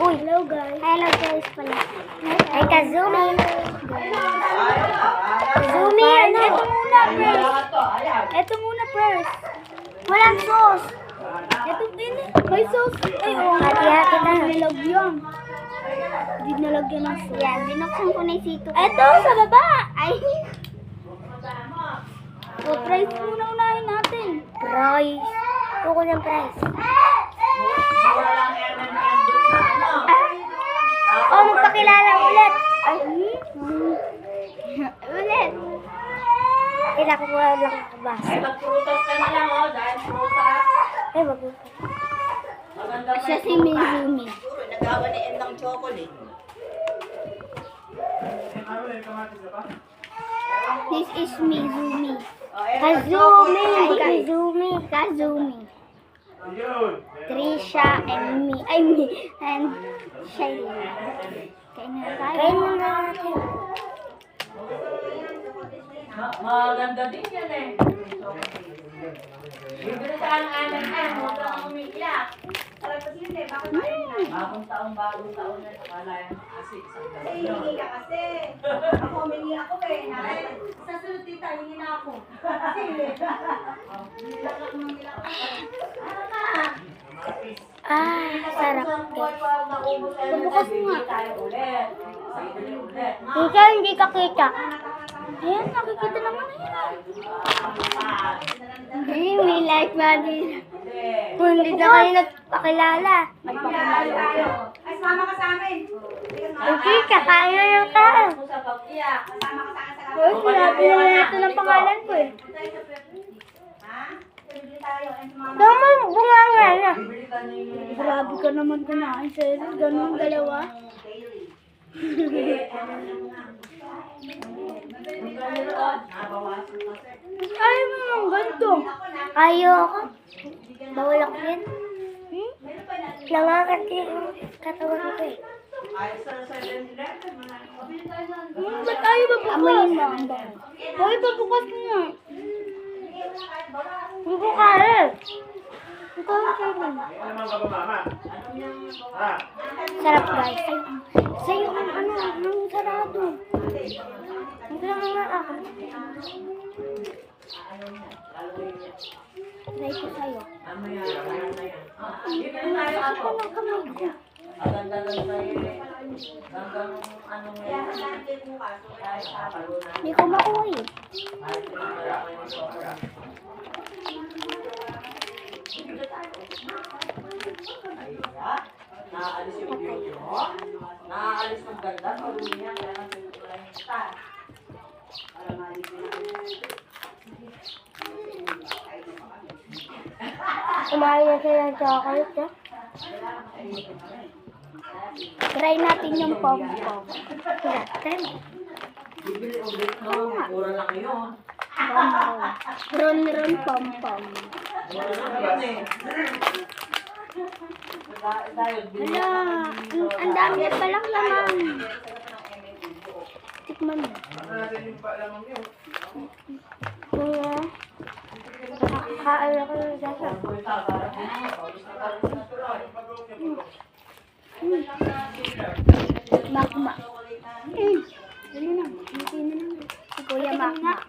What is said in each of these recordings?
Uy. Hello guys. Hello guys pala. Ay, Kazumi. Kazumi, ano? Ito muna first. Ito muna first. Walang sauce. Ito din. May sauce. Ay, oo. Hati-hati na. Nilagyan. Hindi nalagyan ng sauce. Yan, binuksan ko na yung sito. Ito, sa baba. Ay. So, price muna unahin natin. Price. Kuko ng price. Oh, magpakilala ulit. Ay, ulit. Kailangan ko lang kabasa. Ay, magprutas ka na lang, oh, dahil prutas. Ay, magprutas. Maganda Siya si Mizumi. Siguro, nagawa ni Em ng chocolate. This is Mizumi. Oh, Em, Kazumi. chocolate. Kazumi. Kazumi. Trisha and me. Ay, me. And Shaila. Kain na tayo. Kain na natin. Maganda din yan eh. Bibili ka ng amin Em, huwag kang umiiyak. Bagong taon na nakala yan kasi isang Kasi hihingi ka kasi. Ako humingi ako eh. Sa sunod tita, hingi na ako. Kasi nilakak ng nilakak. Sarap. Bukas nga. Tayo ulit. Bibili ulit. Ikaw hindi ka kita. Ayan, nakikita naman na yan. Hindi, may like ba din? Kung hindi na kayo nagpakilala. Magpakilala. Ay, sumama ka sa amin. Okay, kakain na lang ka. Sa pag-iyak. Sumama ka sa akin sa Uy, sinabi na natin ang pangalan ko eh. Ha? Bibili tayo. Ay, sumama. Tama, bunga nga na. Bibili ka na yung Grabe ka naman kumain sa'yo. Ganun, dalawa. Ay, mamang ganito. Ayoko. Bawal ako yan. Nangakat yung katawan ko eh. Ba't tayo mabukas? Amayin mo ang bango. Hoy, pabukas mo nga. Hindi ko kaya. Ikaw ang sarap. Sarap guys. Sa'yo ang ano, ang sarado. Hindi lang nga ako. Try ko sa'yo. Bibili tayo ako. Ano ang kamay ko? Maganda-ganda yun eh. Hanggang ano ngayon. Hindi ko makuha eh. Naaalis yung beauty mo. Naaalis ng ganda. Pag-uli niya, kaya nang pinutulay yung star. Para maalis niya. Kumain na siya ng chocolate eh. Try natin yung pom-pom. Try mo. Bibili ulit no. Mura lang yun. Pom-pom. Ron-ron pom-pom. Mura lang yun eh. Hala, ang dami pa lang naman. Tikman mo. Nakakain ako ng dasa. Makmak. Dali na. Hindi na naman. Si Kuya Makmak.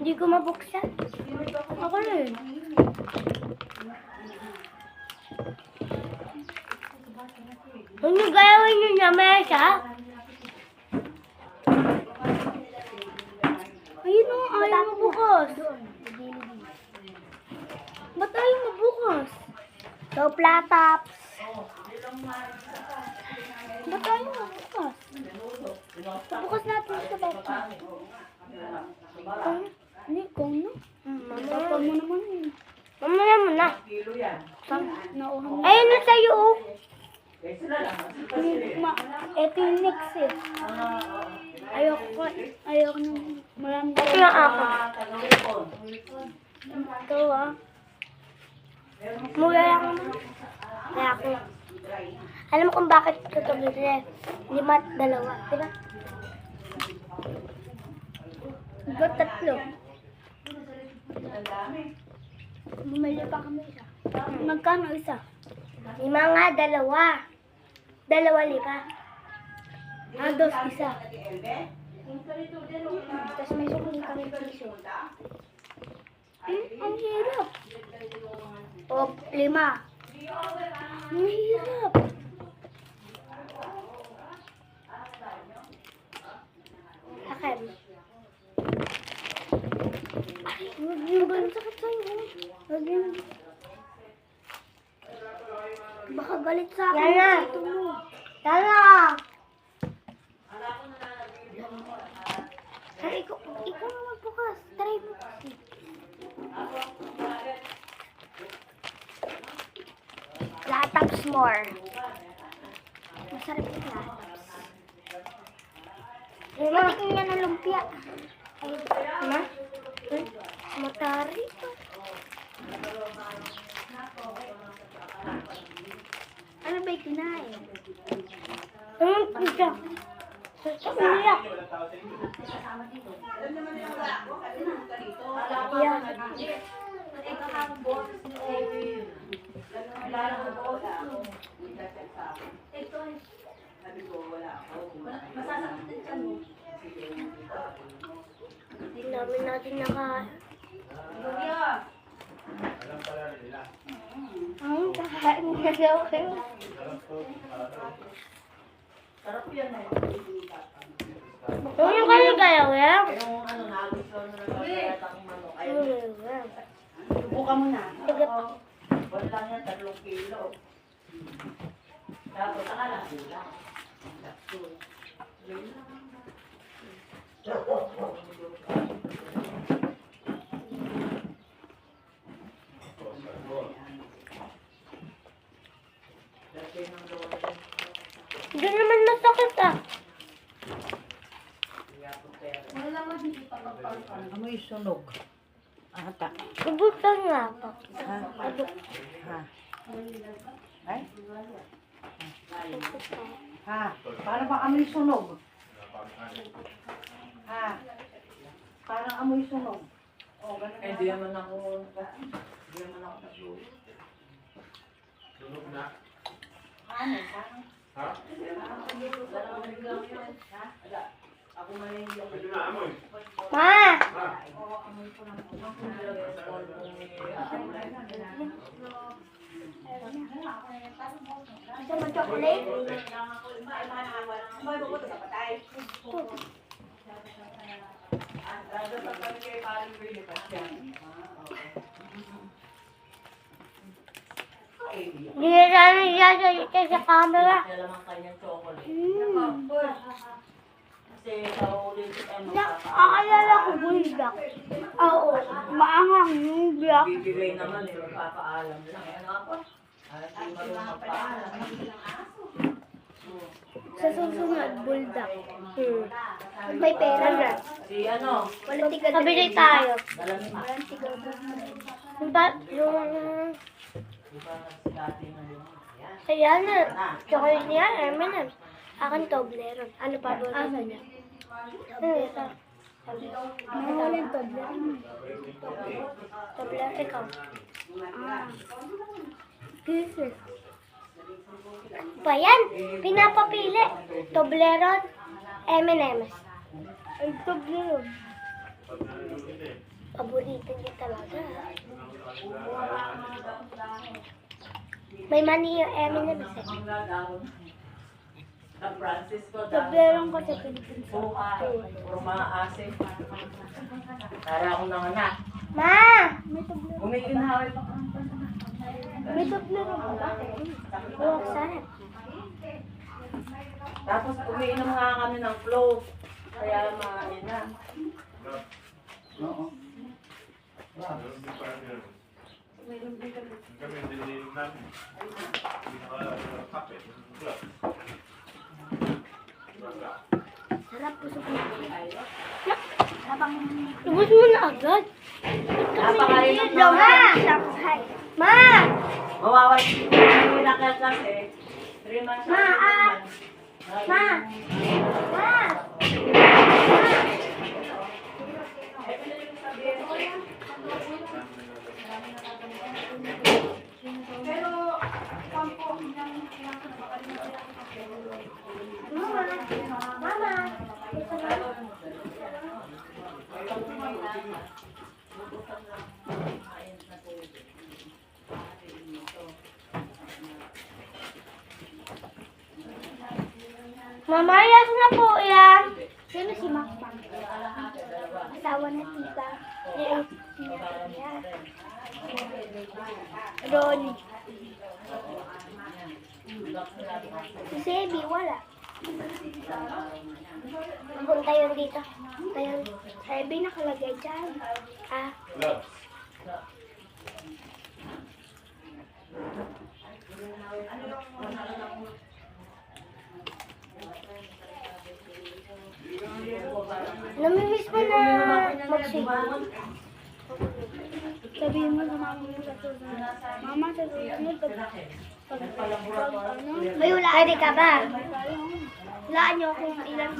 Hindi ko mabuksan. Ako rin. Ano gawin niyo na mesa? Ayun o, ayaw mabukas. Ba't ayaw mabukas? So, plataps. Ba't ayaw mabukas? Bukas natin sa bata. Hindi, ikaw na. Tapag mo naman yun. Mamaya mo na. Ayun na sa'yo oh. Ito yung next eh. Ayoko nung marami. Ito yung ako. Ito ah. Mula lang naman. Kaya ako. Alam mo kung bakit ito bili? 5 at 2. Diba? Diba 3? Bumili pa kami isa. Magkano isa? 5 nga, 2. 2 lima. Dos, isa. Tapos may sukli kami piso. Ang hirap. O, 5. Ang hirap. Akin. Ay, huwag yung ba? Ang sakit sa'yo. Huwag yung... Baka galit sa akin. Yana! Yana! Ay, ikaw naman bukas. Try mo kasi. Lataps more. Masarap yung lataps. Matikin niya ng lumpia. Ay, ma? Matari ito. Ano ba yung kinain? Pizza. Iyak. Hindi namin natin kakain na daw kayo. Sarap yan eh. Yung kayo kayo, ya? Yung ano, nagustuhan na nagkakalat ang manok. Ayun, Yung subukan mo na. Wala lang yan, 3 kilo. Tapos, saka lang sila. Hindi naman masakit ah. Amoy sunog. Ata. Ubutan nga pa. Ha? Ay? Ha? Para ba amoy sunog? Ha? Parang amoy sunog. Oh, ganun. Eh, di naman ako nagluto. Sunog na. Ano? Parang Ha? ako malindi ako. Medyo na amoy. Ma! Ha? Gusto mo chocolate? Hindi na namin iyasalita sa camera. Alam ang kanyang chocolate. Mm. Kasi sa ulit ay Nakaalala ko buldak. Oo, maanghang yung buldak. bibigay naman eh, magpapaalam lang. Ano ako? Hindi marunong magpaalam. Sa susunod, buldak. May pera na. Si ano? Walang tiga. Kabili tayo. Dalamig. Walang tiga. Yung... Di ba dati na yun? Ayan na. Chocolate niya, M&M. Akin Toblerone. Ano pa ba? Asa niya? Walang Toblerone. Toblerone, ikaw. Kisses. Pa yan? Pinapapili. Toblerone, M&M's. Ay, Toblerone. Paborito niya talaga. May mani yung M&M's eh. Ang lagawon. Sa Francisco daw. Toblerone kasi Philippines. Buka. Puro mga asin. Para akong nanganak. Ma! May Toblerone. Umiginhaway pa. May Toblerone pa ba? Buwak sana. Tapos umiinom nga kami ng flow. Kaya maain na. Oo. Kami dinilig namin. Pinaka-kape. Sarap puso ko. Lubos mo na agad. Napakainam Ma! naman. Ma! Mawawal. Hindi na kasi 3 months. Ma, ah. Ma! Ma! Pero, pang po, hindi namin kailangan na baka rin natin ang kape. Mamayas na po yan. Sino si Makpang? Asawa na tita. Ronnie. Si Sebi, wala. Punta yun dito. Tayo. Sebi nakalagay dyan. Ah. Gloves. Namimiss mo na mag-sing. Sabihin mo sa mama mo sa susunod. Mama, sa susunod. May hulaan ka ba? Hulaan niyo kung ilan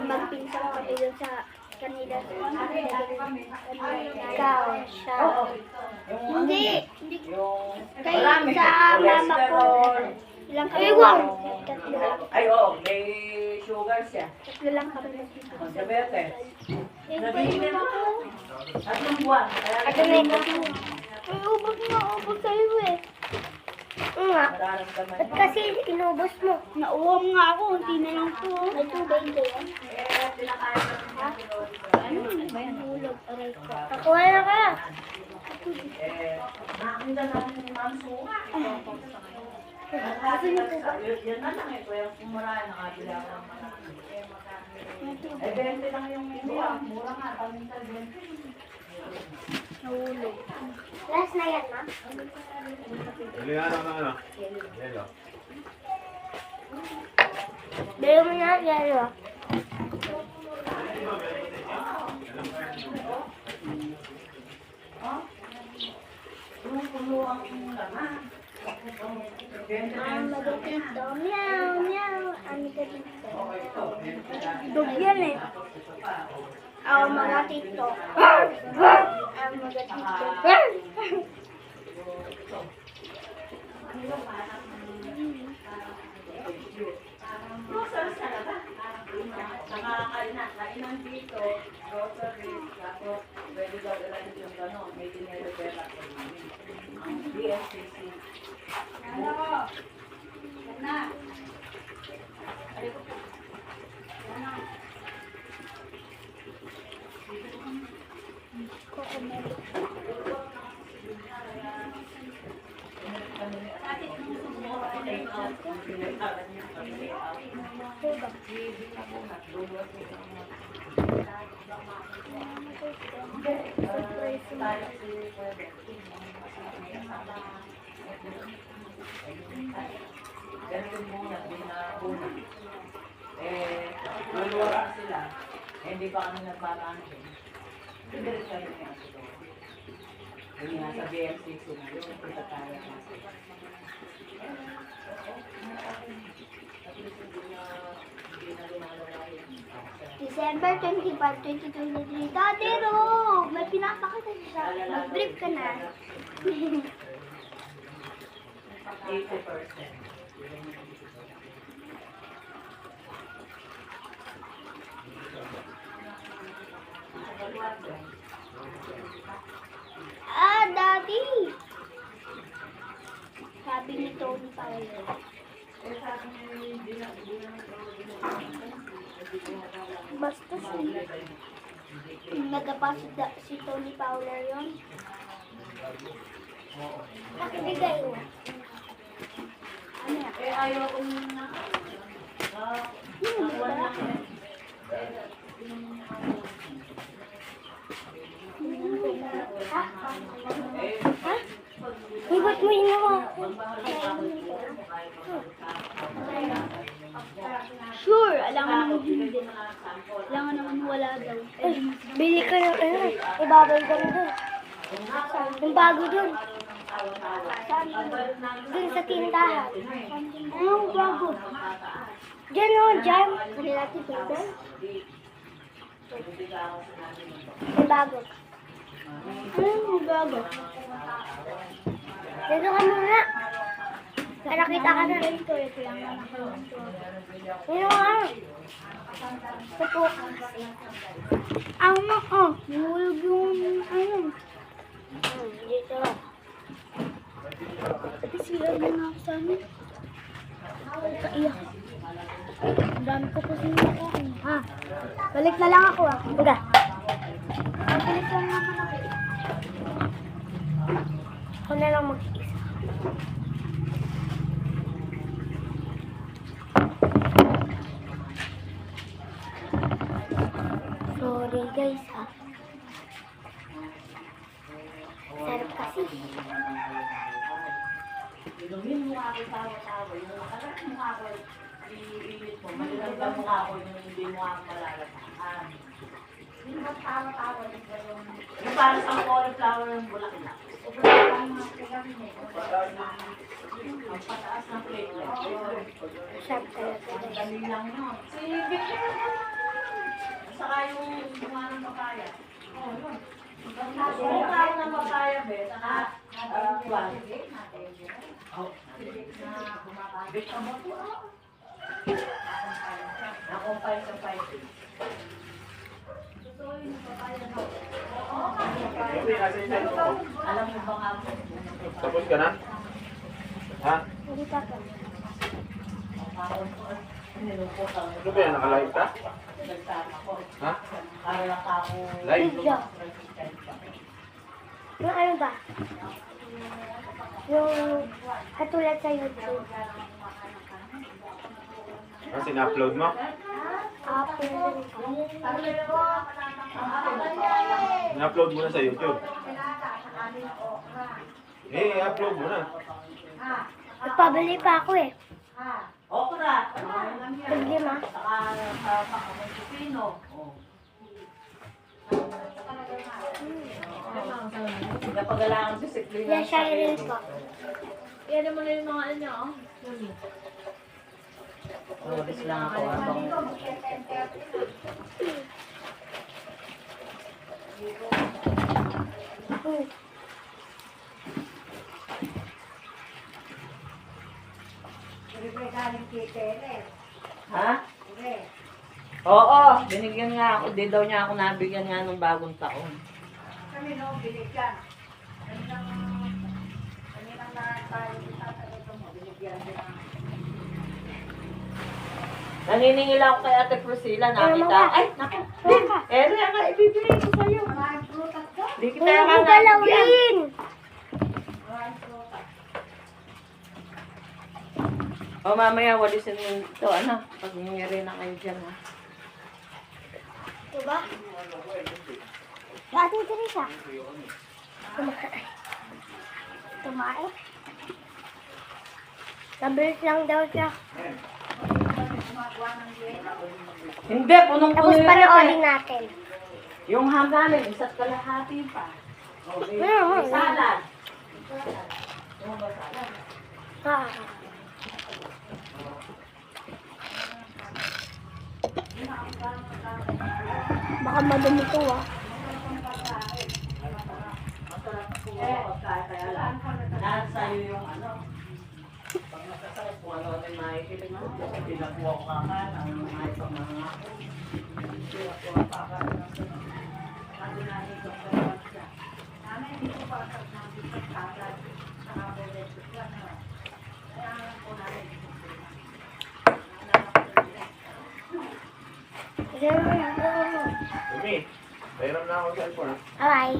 magpinsang kami dun sa kanila. Ikaw, siya. Hindi. Kayo sa mama ko. Ilang kami? Tatlo. Ay, oo. May sugar siya. Tatlo lang kami. Diabetes. Nabili mo ko. Tatlong buwan. At may ay, ubos na, ubos sa'yo eh. Nga. Nararamdaman Ba't kasi inubos mo? Nauwam nga ako, hindi na lang to. May tubig ba yan? Ha? Ano ba yan? Hulog, aray ko. Nakuha na ka. Nakakita namin ni Ma'am Suha. Gusto niyo po ba? Yan na lang eh. Kaya kumara, nakabila ko ng marami. 20 lang yung buwan. Mura nga. Pamintal 20. Nahulog. Last na yan, ma'am. Kailangan ng ano? Yelo. Bili mo na, yelo. Puno ang laman. Ang magatito. Meow, meow. Ang magatito. Dog yan eh. Ang magatito. Ang magatito. Kainan dito, groceries, tapos pwede daw ilan yung gano'n, may dinero pera ko. Ang BSCC. Ganun muna, binabuna. Luluwa sila. Hindi pa kami nagparaan din. Hindi rin kami nga sila. Hindi nga sa BFCC na yun, kita tayo nga sila. December 25, 2023. Dati, Ro! May pinapakita siya. Mag-break ka na. 80%. Ah, Daddy! Sabi ni Tony Paolo. Basta nagapasok si Tony Paolo yun. Nakibigay mo. Ano yan? Ayaw ko na. Ha? Ha? Uy, ba't mo inawa? Sure, alam nga naman hindi. Alam nga naman wala daw. Ay, bili ka ng ano, ibabay ka na doon. Yung bago doon. Saan doon? Doon sa tindahan. Anong bago? Diyan o, dyan. Kanila si Peter. Yung bago. Anong bago? Dito ka muna. Nakita ka na. Ito lang na ano nga? Ito po. Ano ko? Nahulog yung ano. Dito. Pati sila na ako sa amin. Kaiyak. Ang dami ko po sinakain. Ha? Balik na lang ako ah. Huwag balik lang naman ako. Ako na lang mag-isa. Sorry guys ha. Sarap kasi. Inumin mo ako tawa-tawa. Yung makalat mo ako, iinit mo. Malilanggam mo ako yung hindi mo ako malalataan. Hindi mo tawa-tawa din ba yung Yung parang sa cauliflower ng bulaklak. ang mga kagamin eh. Ang pataas ng platelet. Sarap talaga Ang guys. dali lang yun. Saka yung bunga ng papaya. Bunga ng papaya, be. Saka, kwan. Nakumpay sa fighting. Hindi, nasa yung cellphone. Alam mo ba nga mo? Tapos ka na? Ha? Hindi pa po. Ano ba yan? Nakalive ka? Ha? Para lang ako. Live? Video. Yung ano ba? Yung katulad sa YouTube. Ah, sin-upload mo? Upload. In-upload mo na sa YouTube. Eh, upload mo na. Nagpabili pa ako eh. Okra. Pag-lima. Saka pipino. Napagalangan sa siklina. Yan siya rin po. Yan naman yung mga ano. Oras lang ako. Abang. Libre galing kay Tere. Ha? Libre. Oo, binigyan nga ako. Di daw niya ako nabigyan nga ng bagong taon. Kami no, binigyan. Kami nang tayo itatanong mo, binigyan din ang Naniningil ako kay Ate Priscilla. Nakita. mga. Ay, naku. Din, ere nga ibibigay ko sa'yo. maraming prutas ko. Di kita Huwag nga mo nabigyan. galawin. Maraming prutas. O mamaya, walisin mo ito. Ano? Pag nangyari na kayo dyan, ha? Ito ba? Bakit ito rin siya? Tumae. Tumae? Nabilis lang daw siya. Hindi, punong-puno Tapos yun. panoorin natin. Yung ham namin, isa't kalahati pa. O, may salad. Yung ba salad? Ah. Baka madumi to ah. Kaya lang, lahat sa'yo yung ano. Pag nasasakit, kung ano yung makikilig mo, pinakuha ko kakan, ang mga ipang mga ako. Pinakuha ko kakan. Sabi natin ko sa siya. Namin dito pa sa namin sa kagad. Sa kabolet ko lang. Kaya alam ko na rin. Umi, mayroon na ako cellphone. Bye.